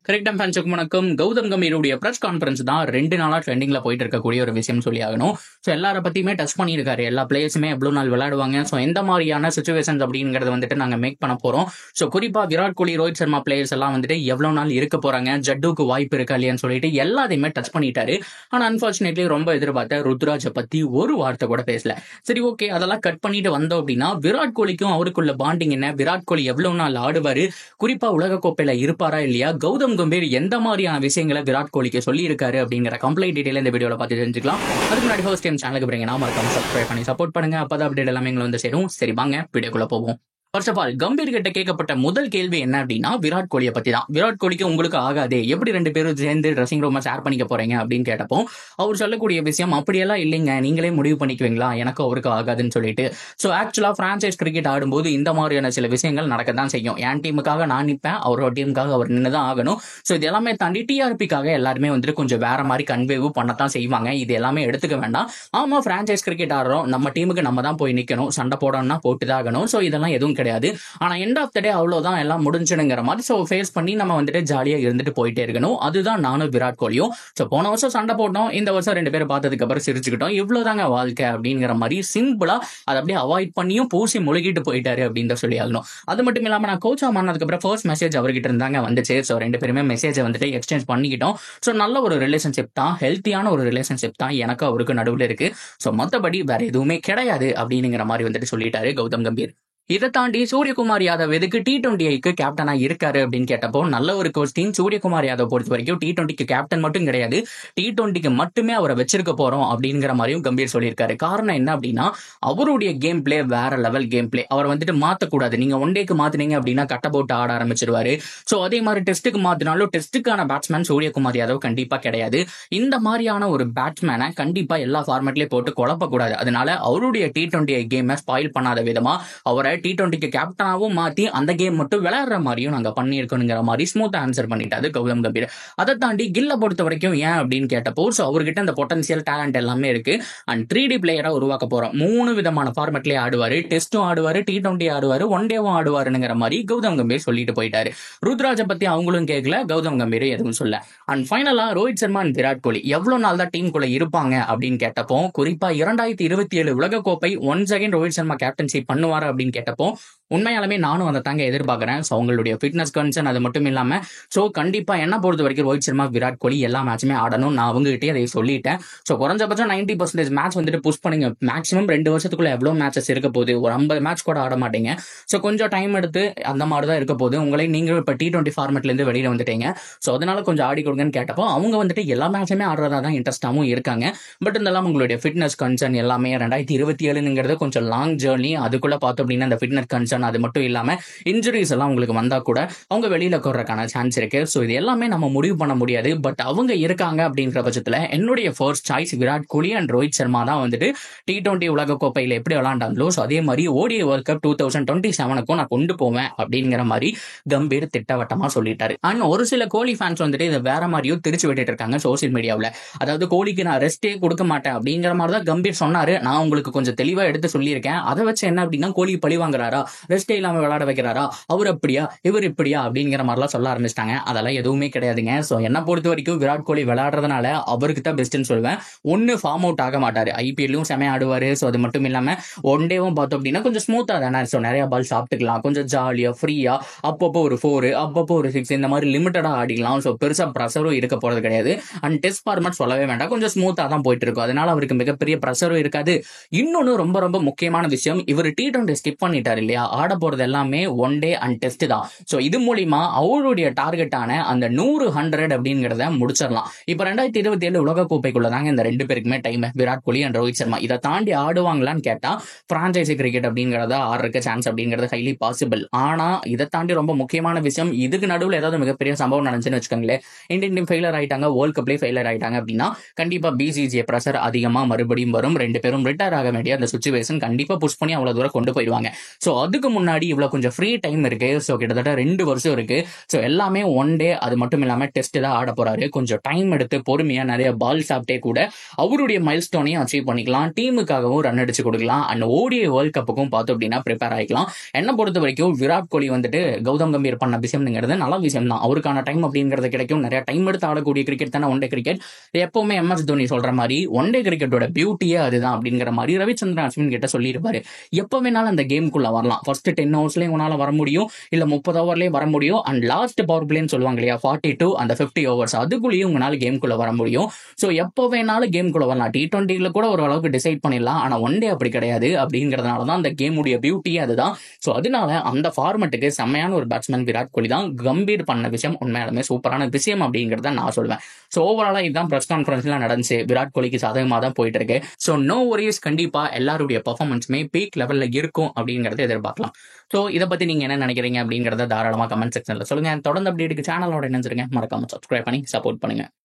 கரெக்டாக ஃபேன்ஸுக்கு வணக்கம். கௌதம் கம்பீருடைய ப்ரெஸ் கான்ஃபரன்ஸ் தான் 2 நாளா ட்ரெண்டிங்ல போயிட்டு இருக்கக்கூடிய ஒரு விஷயம் சொல்லி ஆகணும். ஸோ எல்லாரை பத்தியுமே டச் பண்ணியிருக்காரு. எல்லா பிளேயர்ஸுமே எவ்வளோ நாள் விளையாடுவாங்க, ஸோ எந்த மாதிரியான சுச்சுவேஷன்ஸ் அப்படிங்கிறத வந்துட்டு நாங்கள் மேக் பண்ண போறோம். ஸோ குறிப்பா விராட் கோலி, ரோஹித் சர்மா பிளேயர்ஸ் எல்லாம் வந்துட்டு எவ்வளோ நாள் இருக்க போறாங்க, ஜட்டுக்கு வாய்ப்பு இருக்கா இல்லையான்னு சொல்லிட்டு எல்லாத்தையுமே டச் பண்ணிட்டாரு. ஆனால் அன்பார்ச்சுனேட்லி ரொம்ப எதிர்பார்த்த ருத்ராஜை பத்தி ஒரு வார்த்தை கூட பேசல. சரி, ஓகே, அதெல்லாம் கட் பண்ணிட்டு வந்தோம் அப்படின்னா விராட் கோலிக்கும் அவருக்குள்ள பாண்டிங் என்ன, விராட் கோலி எவ்வளவு நாள் ஆடுவாரு, குறிப்பா உலகக்கோப்பையில இருப்பாரா இல்லையா, கௌதம் கம்பீர் எந்த மாதிரியான விஷயங்களை விராட் கோலிக்கு சொல்லி இருக்காரு அப்படிங்கிற கம்ப்ளீட் டீடைல் இந்த வீடியோல பார்த்து தெரிஞ்சுக்கலாம். அதுக்கு முன்னாடி ஃபர்ஸ்ட் டைம் சேனலுக்கு போறீங்க, மறக்காம சப்ஸ்கிரைப் பண்ணி சப்போர்ட் பண்ணுங்க. அப்பதான் அப்டேட் எல்லாமே எங்களை வந்து சேரும். சரி, வாங்க வீடியோக்குள்ள போவோம். ஃபர்ஸ்ட் ஆஃப் ஆல், கம்பீர் கிட்ட கேட்கப்பட்ட முதல் கேள்வி என்ன அப்படின்னா விராட் கோலியை பத்தி தான். விராட் கோலிக்கு உங்களுக்கு ஆகாதே, எப்படி 2 பேரும் சேர்ந்து ட்ரெஸ்ஸிங் ரூம் ஷேர் பண்ணிக்க போறீங்க அப்படின்னு கேட்டப்போ அவர் சொல்லக்கூடிய விஷயம், அப்படியெல்லாம் இல்லைங்க, நீங்களே முடிவு பண்ணிக்குவீங்களா, எனக்கு அவருக்கு ஆகாதுன்னு சொல்லிட்டு. ஸோ ஆக்சுவலா பிரான்சைஸ் கிரிக்கெட் ஆடும்போது இந்த மாதிரியான சில விஷயங்கள் நடக்க தான் செய்யும். என் டீமுக்காக நான் நிற்பேன், அவரோட டீமுக்காக அவர் நின்று தான் ஆகணும். ஸோ இது எல்லாமே தாண்டி டிஆர்பிக்காக எல்லாருமே வந்துட்டு கொஞ்சம் வேற மாதிரி கன்வேவ் பண்ணத்தான் செய்வாங்க. இது எல்லாமே எடுத்துக்க வேண்டாம். ஆமா, பிரான்சைஸ் கிரிக்கெட் ஆடுறோம், நம்ம டீமுக்கு நம்ம தான் போய் நிற்கணும், சண்டை போடணும்னா போட்டு தான் ஆகணும். ஸோ இதெல்லாம் எதுவும் கிடையாது. ஆனா எண்ட் ஆஃப் த டே அவ்வளவுதான், எல்லாம் முடிஞ்சுடுங்கிற மாதிரி. ஸோ ஃபேஸ் பண்ணி நம்ம வந்துட்டு ஜாலியா இருந்துட்டு போயிட்டே இருக்கணும். அதுதான் நானும் விராட் கோலியும். ஸோ போன வருஷம் சண்டை போட்டோம், இந்த வருஷம் 2 பேரும் பார்த்ததுக்கு அப்புறம் சிரிச்சுக்கிட்டோம், இவ்வளவுதாங்க வாழ்க்கை அப்படிங்கிற மாதிரி சிம்பிளா அதை அப்படியே அவாய்ட் பண்ணியும் பூசி முழுகிட்டு போயிட்டாரு அப்படின்னு சொல்லி ஆகணும். அது மட்டும் இல்லாம நான் கோச்சா மாறினதுக்கு அப்புறம் ஃபர்ஸ்ட் மெசேஜ் அவர்கிட்ட இருந்தாங்க வந்துச்சு. ஸோ 2 பேருமே மெசேஜை வந்துட்டு எக்ஸ்சேஞ்ச் பண்ணிக்கிட்டோம். ஸோ நல்ல ஒரு ரிலேஷன்ஷிப் தான், ஹெல்த்தியான ஒரு ரிலேஷன்ஷிப் தான் எனக்கு அவருக்கு நடுவில் இருக்கு. ஸோ மற்றபடி வேற எதுவுமே கிடையாது அப்படிங்கிற மாதிரி வந்துட்டு சொல்லிட்டாரு கௌதம் கம்பீர். இதை தாண்டி சூரியகுமார் யாதவ் எதுக்கு T20க்கு கேப்டனா இருக்காரு அப்படின்னு கேட்டப்போ நல்ல ஒரு கொஸ்டின். சூரியகுமார் யாதவ் பொறுத்த வரைக்கும் T20க்கு கேப்டன் மட்டும் கிடையாது, T20க்கு மட்டுமே அவரை வச்சிருக்க போறோம் அப்படிங்கிற மாதிரியும் கம்பீர் சொல்லியிருக்காரு. காரணம் என்ன அப்படின்னா அவருடைய கேம் பிளே வேற லெவல் கேம் பிளே. அவர் வந்துட்டு மாத்தக்கூடாது. நீங்க ஒன் டேக்கு மாத்தினீங்க அப்படின்னா கட்ட போட்டு ஆட ஆரம்பிச்சிருவாரு. ஸோ அதே மாதிரி டெஸ்ட்டுக்கு மாத்தினாலும் டெஸ்ட்டுக்கான பேட்ஸ்மேன் சூரியகுமார் யாதவ் கண்டிப்பா கிடையாது. இந்த மாதிரியான ஒரு பேட்ஸ்மேனை கண்டிப்பா எல்லா ஃபார்மேட்லயும் போட்டு குழப்பக்கூடாது. அதனால அவருடைய T20 கேமை ஸ்பாயில் பண்ணாத விதமா அவரை T20க்கு கேப்டனாவும் மாத்தி அந்த கேம் மட்டும் விளையாடுற மாதிரியும் நாங்க பண்ணியிருக்கோங்கிற மாதிரி ஸ்மூத் ஆன்சர் பண்ணிட்டாரு கௌதம் கம்பீர். அதை தாண்டி கில்ல பொறுத்த வரைக்கும் ஏன் அப்படின்னு கேட்டப்போ அவர்கிட்ட இந்த பொட்டன்சியல் டேலண்ட் எல்லாமே இருக்கு. அண்ட் 3D பிளேயரா உருவாக்க போறோம். 3 விதமான ஃபார்மேட்லயே ஆடுவாரு, டெஸ்டும் ஆடுவாரு, T20 ஆடுவாரு, ஒன் டேவும் ஆடுவாருங்கிற மாதிரி கௌதம் கம்பீர் சொல்லிட்டு போயிட்டாரு. ருத்ராஜை பத்தி அவங்களும் கேட்கல, கௌதம் கம்பீர் எதுவும் சொல்ல. அண்ட் ஃபைனலா ரோஹித் சர்மா அண்ட் விராட் கோலி எவ்வளவு நாள் தான் டீமுக்குள்ள இருப்பாங்க அப்படின்னு கேட்டப்போ குறிப்பா 2027 உலகக்கோப்பை once again Rohit Sharma captainship பண்ணுவாரு அப்படின்னு கேட்டப்போ உண்மையாலுமே நானும் அதை தாங்க எதிர்பார்க்கிறேன். ஸோ அவங்களுடைய ஃபிட்னஸ் கன்சர்ன் அது மட்டும் இல்லாம ஸோ கண்டிப்பா என்ன பொறுத்த வரைக்கும் ரோஹித் சர்மா, விராட் கோலி எல்லா மேட்சுமே ஆடணும். நான் அவங்ககிட்டே அதை சொல்லிட்டேன். ஸோ குறைஞ்சபட்சம் 90% மேட்ச் வந்துட்டு புஷ் பண்ணுங்க. மேக்ஸிமம் 2 வருஷத்துக்குள்ள எவ்வளவு மேட்சஸ் இருக்க போகுது, ஒரு 50 மேட்ச் கூட ஆட மாட்டீங்க. ஸோ கொஞ்சம் டைம் எடுத்து அந்த மாதிரி தான் இருக்க போகுது. உங்களை நீங்க இப்போ T20 ஃபார்மேட்ல இருந்து வெளியில வந்துட்டீங்க. ஸோ அதனால கொஞ்சம் ஆடி கொடுங்கன்னு கேட்டப்போ அவங்க வந்துட்டு எல்லா மேட்சுமே ஆடுறதா தான் இன்ட்ரெஸ்டாகவும் இருக்காங்க. பட் இருந்தாலும் உங்களுடைய ஃபிட்னஸ் கன்சர்ன் எல்லாமே 2027ங்கிறது கொஞ்சம் லாங் ஜேர்னி. அதுக்குள்ள பார்த்தோம் அப்படின்னா அந்த ஃபிட்னஸ் கன்சர்ன் அது மட்டும் இல்லாம இன்ஜுரிஸ் எல்லாம் உங்களுக்கு வந்தா கூட அவங்க வெளியில போறதுக்கான சான்ஸ் இருக்கு. ஸோ இது எல்லாமே நம்ம முடிவு பண்ண முடியாது. பட் அவங்க இருக்காங்க அப்படிங்கிற பட்சத்துல என்னுடைய first choice Virat Kohli and Rohit Sharma தான் வந்துட்டு T20 உலக கோப்பையில எப்படி விளையாண்டாங்களோ ஸோ அதே மாதிரி ODI வேர்ல்ட் கப் 2027க்கும் நான் கொண்டு போவேன் அப்படிங்கிற மாதிரி கம்பீர் திட்டவட்டமா சொல்லிட்டாரு. அண்ட் ஒரு சில கோலி ஃபேன்ஸ் வந்துட்டு இதை வேற மாதிரியும் திருச்சி விட்டுட்டு இருக்காங்க சோசியல் மீடியாவில். அதாவது கோலிக்கு நான் ரெஸ்டே கொடுக்க மாட்டேன் அப்படிங்கிற மாதிரி தான் கம்பீர் சொன்னாரு. நான் உங்களுக்கு கொஞ்சம் தெளிவா எடுத்து சொல்லியிருக்கேன். அதை வச்சு என்ன அப்படின்னா கோலி பழி வாங்குறாரா, ரெஸ்டே இல்லாம விளையாட வைக்கிறாரா, அவர் அப்படியா இவர் இப்படியா அப்படிங்கிற மாதிரிலாம் சொல்ல ஆரம்பிச்சிட்டாங்க. அதெல்லாம் எதுவுமே கிடையாதுங்க. ஸோ என்ன பொறுத்த வரைக்கும் விராட் கோலி விளையாடுறதுனால அவருக்கு தான் பெஸ்ட்னு சொல்லுவேன். ஒன்னு ஃபார்ம் அவுட் ஆக மாட்டாரு, IPL-லும் செமையா ஆடுவாரு. ஸோ அது மட்டும் இல்லாம ஒன் டேவும் பார்த்தோம் அப்படின்னா கொஞ்சம் ஸ்மூத்தா தானே. ஸோ நிறைய பால் சாப்பிட்டுக்கலாம், கொஞ்சம் ஜாலியா ஃப்ரீயா, அப்பப்போ ஒரு 4 அப்பப்போ ஒரு 6 இந்த மாதிரி லிமிட்டடா ஆடிக்கலாம். ஸோ பெருசா ப்ரெஷரும் இருக்க போறது கிடையாது. அண்ட் டெஸ்ட் ஃபார்மேட் சொல்லவே வேண்டாம், கொஞ்சம் ஸ்மூத்தா தான் போயிட்டு இருக்கும். அதனால அவருக்கு மிகப்பெரிய ப்ரெஷரும் இருக்காது. இன்னொன்னு ரொம்ப ரொம்ப முக்கியமான விஷயம், இவர் T20 ஸ்கிப் பண்ணிட்டாரு இல்லையா, ஆட போறது எல்லாமே ஒன் டே அண்ட் டெஸ்ட் தான். ஸோ இது மூலியமா அவருடைய டார்கெட்டான அந்த 100 அப்படிங்கிறத முடிச்சிடலாம். இப்போ 2027 உலக கோப்பைக்குள்ள தாங்க இந்த 2 பேருக்குமே டைம், விராட் கோலி அண்ட் ரோஹித் சர்மா. இதை தாண்டி ஆடுவாங்களான்னு கேட்டா பிரான்சைசி கிரிக்கெட் அப்படிங்கிறத ஆடுறதுக்கு சான்ஸ் அப்படிங்கிறது ஹைலி பாசிபிள். ஆனா இதை தாண்டி ரொம்ப முக்கியமான விஷயம், இதுக்கு நடுவில் ஏதாவது மிகப்பெரிய சம்பவம் நடந்துச்சுன்னு வச்சுக்கோங்களேன், இந்தியன் டீம் ஃபெயிலர் ஆயிட்டாங்க, வேர்ல்ட் கப்லேயே ஃபெயிலர் ஆயிட்டாங்க அப்படின்னா கண்டிப்பா BCCI பிரஷர் அதிகமா மறுபடியும் வரும். 2 பேரும் ரிட்டையர் ஆக வேண்டிய அந்த சுச்சுவேஷன் கண்டிப்பா புஷ் பண்ணி அவ்வளவு தூரம் கொண்டு போயிடுவாங்க. ஸோ அதுக்கு இதுக்கு முன்னாடி இவ்வளவு கொஞ்சம் ஃப்ரீ டைம் இருக்கு. ஸோ கிட்டத்தட்ட 2 வருஷம் இருக்கு. ஸோ எல்லாமே ஒன் டே, அது மட்டும் இல்லாம டெஸ்ட் தான் ஆட போறாரு. கொஞ்சம் டைம் எடுத்து பொறுமையா நிறைய பால் சாப்பிட்டே கூட அவருடைய மைல்ஸ்டோனையும் அச்சீவ் பண்ணிக்கலாம். டீமுக்காகவும் ரன் அடிச்சு கொடுக்கலாம். அண்ட் ஓடிஐ வேர்ல்ட் கப்புக்கும் பார்த்தோம் அப்படின்னா ப்ரிப்பேர் ஆகிக்கலாம். என்ன பொறுத்த வரைக்கும் விராட் கோலி வந்துட்டு கௌதம் கம்பீர் பண்ண விஷயம்ங்கிறது நல்ல விஷயம் தான். அவருக்கான டைம் அப்படிங்கிறது கிடைக்கும். நிறைய டைம் எடுத்து ஆடக்கூடிய கிரிக்கெட் தானே ஒன் டே கிரிக்கெட். எப்பவுமே MS தோனி சொல்ற மாதிரி ஒன் டே கிரிக்கெட்டோட பியூட்டியே அதுதான் அப்படிங்கிற மாதிரி ரவிச்சந்திரன் அஸ்வின் கிட்ட சொல்லியிருப்பாரு. எப்ப வேணாலும் அந்த கேமுக்குள்ள வரலாம். ஃபர்ஸ்ட் 10 ஹவர்ஸ்லயும் உன்னால வர முடியும், இல்ல 30 ஓவர்லயும் வர முடியும். அண்ட் லாஸ்ட் பவர் பிளேன்னு சொல்லுவாங்க இல்லையா, 42 அந்த 50 ஓவர்ஸ், அதுக்குள்ளேயும் உங்களால கேமுக்குள்ள வர முடியும். ஸோ எப்போ வேணாலும் கேமுக்குள்ள வரலாம். T20 கூட ஓரளவுக்கு டிசைட் பண்ணிடலாம். ஆனா ஒன் டே அப்படி கிடையாது. அப்படிங்கிறதுனால தான் அந்த கேமுடைய பியூட்டியே அதுதான். ஸோ அதனால அந்த ஃபார்மெட்டுக்கு செம்மையான ஒரு பேட்ஸ்மேன் விராட் கோலி தான். கம்பீர் பண்ண விஷயம் உண்மையாலுமே சூப்பரான விஷயம் அப்படிங்கிறத நான் சொல்வேன். ஸோ ஓவராலா இதுதான் பிரஸ் கான்ஃபரன்ஸ்ல நடந்துச்சு. விராட் கோலிக்கு சாதகமாக தான் போயிட்டு இருக்கு. ஸோ நோ வரிஸ், கண்டிப்பா எல்லாருடைய பெர்ஃபார்மன்ஸுமே பீக் லெவல்ல இருக்கும் அப்படிங்கறத எதிர்பார்க்கலாம். ஸோ இதை பத்தி நீங்க என்ன நினைக்கிறீங்க அப்படிங்கறத தாராளமா கமெண்ட் செக்ஷன்ல சொல்லுங்க. தொடர்ந்து அப்டேட்டுக்கு சேனலோட இணைஞ்சிருங்க. மறக்காம சப்ஸ்கிரைப் பண்ணி சப்போர்ட் பண்ணுங்க.